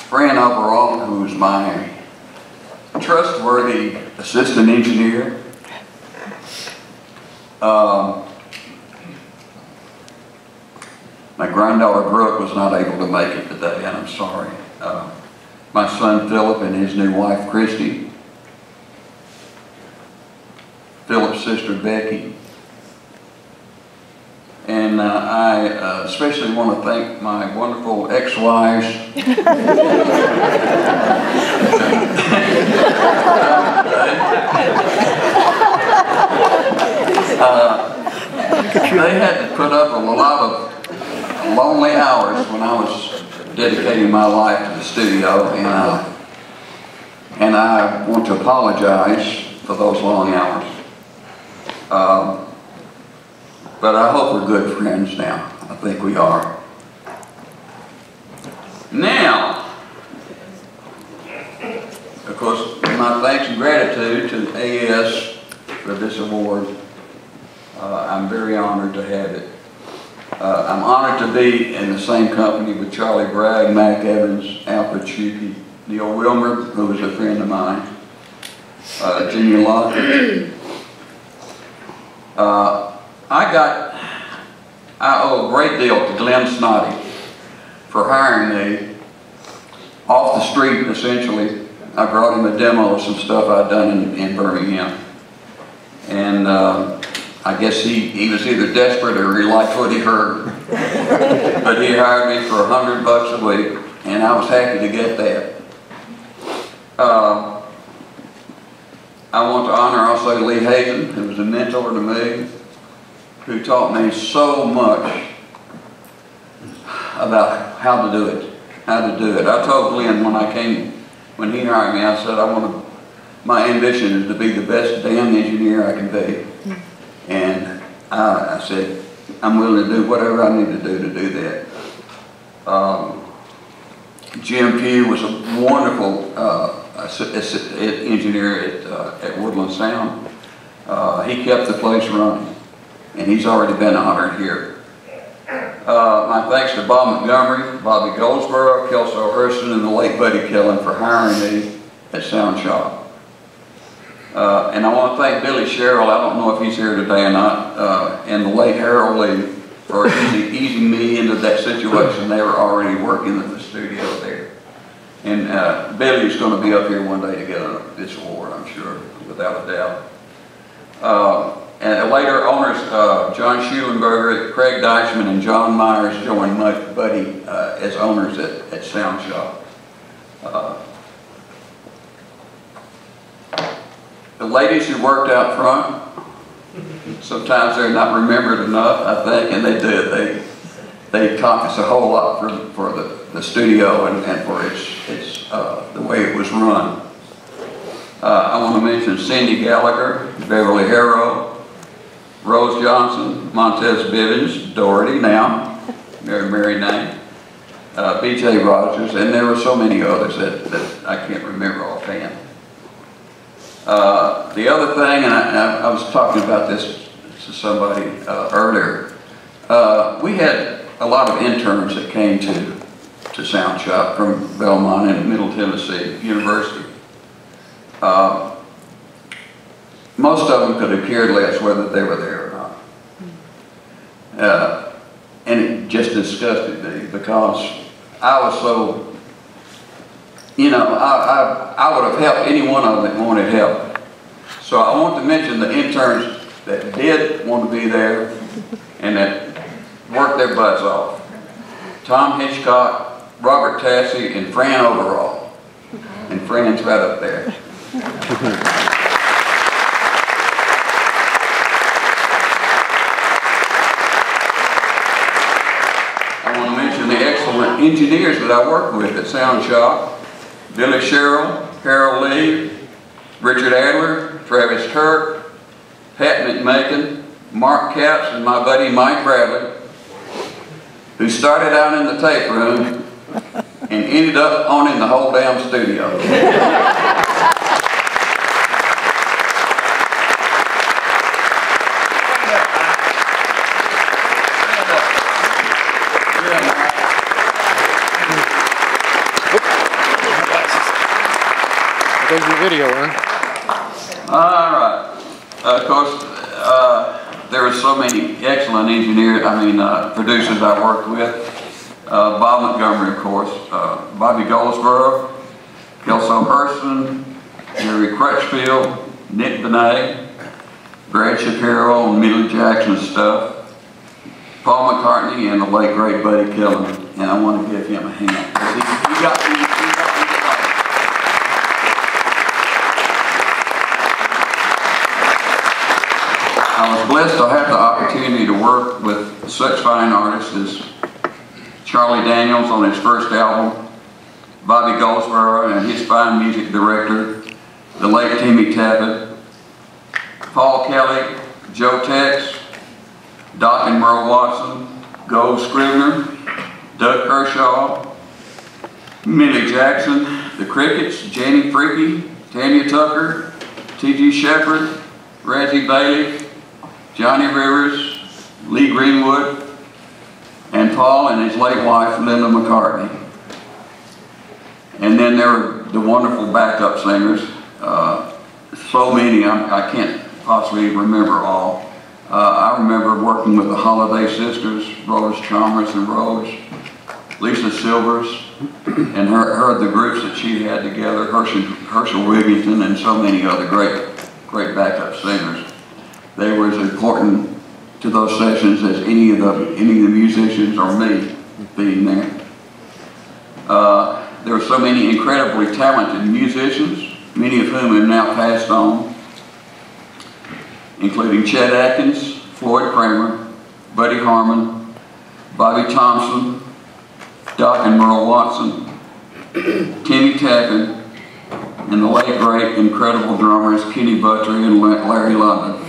Fran overall, who's my trustworthy assistant engineer. My granddaughter Brooke was not able to make it today, and I'm sorry. My son Philip and his new wife Christy. Philip's sister Becky. And I especially want to thank my wonderful ex-wives. They had to put up a lot of lonely hours when I was dedicating my life to the studio, and I want to apologize for those long hours. But I hope we're good friends now. I think we are. Now, of course, my thanks and gratitude to AES for this award. I'm very honored to have it. I'm honored to be in the same company with Charlie Bragg, Mac Evans, Alfred Schuke, Neil Wilmer, who was a friend of mine, Junior Lockett. I owe a great deal to Glenn Snoddy for hiring me off the street, essentially. I brought him a demo of some stuff I'd done in Birmingham. And I guess he was either desperate or he liked what he heard. But he hired me for $100 a week, and I was happy to get that. I want to honor also Lee Hazen, who was a mentor to me, who taught me so much about how to do it. I told Glenn when he hired me, I said, my ambition is to be the best damn engineer I can be. And I said, I'm willing to do whatever I need to do that. Jim Pugh was a wonderful engineer at Woodland Sound. He kept the place running, and he's already been honored here. My thanks to Bob Montgomery, Bobby Goldsboro, Kelso Hurston, and the late Buddy Killen for hiring me at Sound Shop. And I want to thank Billy Sherrill, I don't know if he's here today or not, and the late Harold Lee for easing me into that situation. They were already working at the studio there. And Billy's going to be up here one day to get this award, I'm sure, without a doubt. And later owners, John Schulenberger, Craig Deichman, and John Myers joined Buddy as owners at Sound Shop. The ladies who worked out front, sometimes they're not remembered enough, I think, and they did. They taught us a whole lot for the studio and for the way it was run. I want to mention Cindy Gallagher, Beverly Harrow, Rose Johnson, Montez Bivens, Doherty now, married name, B.J. Rogers, and there were so many others that I can't remember offhand. The other thing, and I was talking about this to somebody earlier, we had a lot of interns that came to Sound Shop from Belmont and Middle Tennessee University. Most of them could have cared less whether they were there or not. And it just disgusted me because I was so, you know, I would have helped any one of them that wanted help. So I want to mention the interns that did want to be there and that worked their butts off. Tom Hitchcock, Robert Tassie, and Fran Overall. And Fran's right up there. I want to mention the excellent engineers that I worked with at Sound Shop. Billy Sherrill, Harold Lee, Richard Adler, Travis Turk, Pat McMakin, Mark Capps, and my buddy Mike Bradley, who started out in the tape room and ended up owning the whole damn studio. video, Ernie. All right. Of course, there were so many excellent engineers, producers I worked with. Bob Montgomery, of course, Bobby Goldsboro, Kelso Hurston, Jerry Crutchfield, Nick Benet, Brad Shapiro, and Millie Jackson's stuff, Paul McCartney, and the late great Buddy Killen. And I want to give him a hand. He got me started. I was blessed to have the opportunity to work with such fine artists as Charlie Daniels on his first album, Bobby Goldsboro and his fine music director, the late Timmy Tappet, Paul Kelly, Joe Tex, Doc and Merle Watson, Gold Scrivener, Doug Kershaw, Millie Jackson, the Crickets, Jenny Freaky, Tanya Tucker, T.G. Shepherd, Reggie Bailey, Johnny Rivers, Lee Greenwood, and Paul and his late wife, Linda McCartney. And then there were the wonderful backup singers, so many I can't possibly remember all. I remember working with the Holiday Sisters, Rose Chalmers and Rose, Lisa Silvers, and the groups that she had together, Herschel Wigginton, and so many other great backup singers. They were as important to those sessions as any of the musicians or me being there. There were so many incredibly talented musicians, many of whom have now passed on, including Chet Atkins, Floyd Kramer, Buddy Harmon, Bobby Thompson, Doc and Merle Watson, Timmy Tappet, and the late great incredible drummers Kenny Buttrey and Larry London.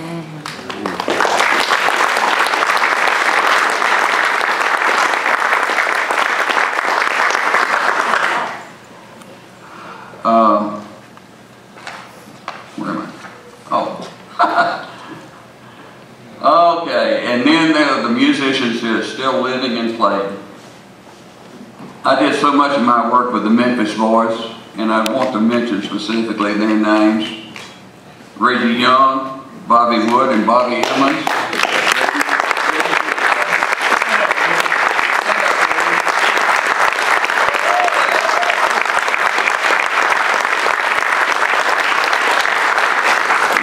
Where am I? Oh. Okay, and then there are the musicians who are still living and playing. I did so much of my work with the Memphis Boys, and I want to mention specifically their names. Reggie Young, Bobby Wood, and Bobby Emmons.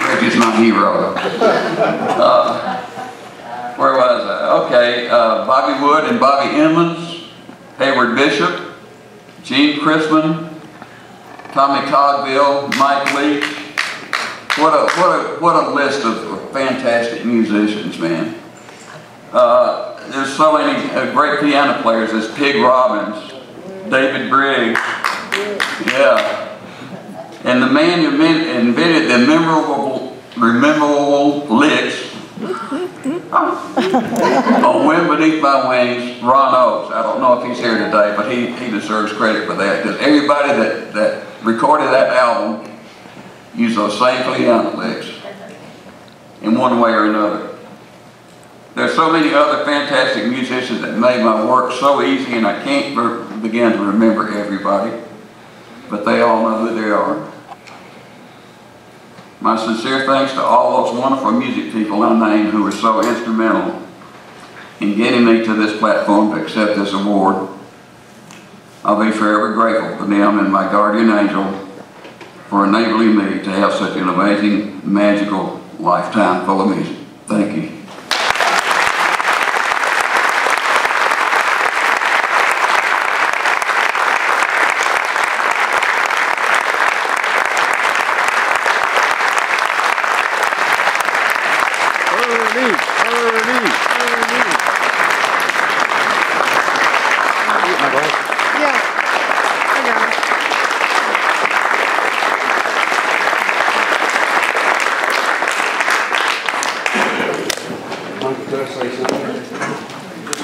Reggie's my hero. Where was I? Okay, Bobby Wood and Bobby Emmons, Hayward Bishop, Gene Chrisman, Tommy Cogbill, Mike Leach. What a list of fantastic musicians, man. There's so many great piano players. There's Pig Robbins, David Briggs, yeah. And the man who invented the memorable licks on Wind Beneath My Wings, Ron Oates. I don't know if he's here today, but he deserves credit for that, because everybody that recorded that album used those same piano licks in one way or another. There's so many other fantastic musicians that made my work so easy, and I can't begin to remember everybody, but they all know who they are. My sincere thanks to all those wonderful music people I named who were so instrumental in getting me to this platform to accept this award. I'll be forever grateful to them and my guardian angel for enabling me to have such an amazing, magical lifetime full of music. Thank you.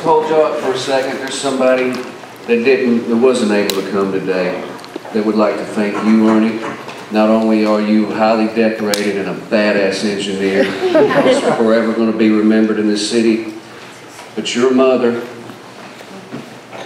Hold you up for a second. There's somebody that wasn't able to come today that would like to thank you, Ernie. Not only are you highly decorated and a badass engineer, that's forever going to be remembered in this city, but your mother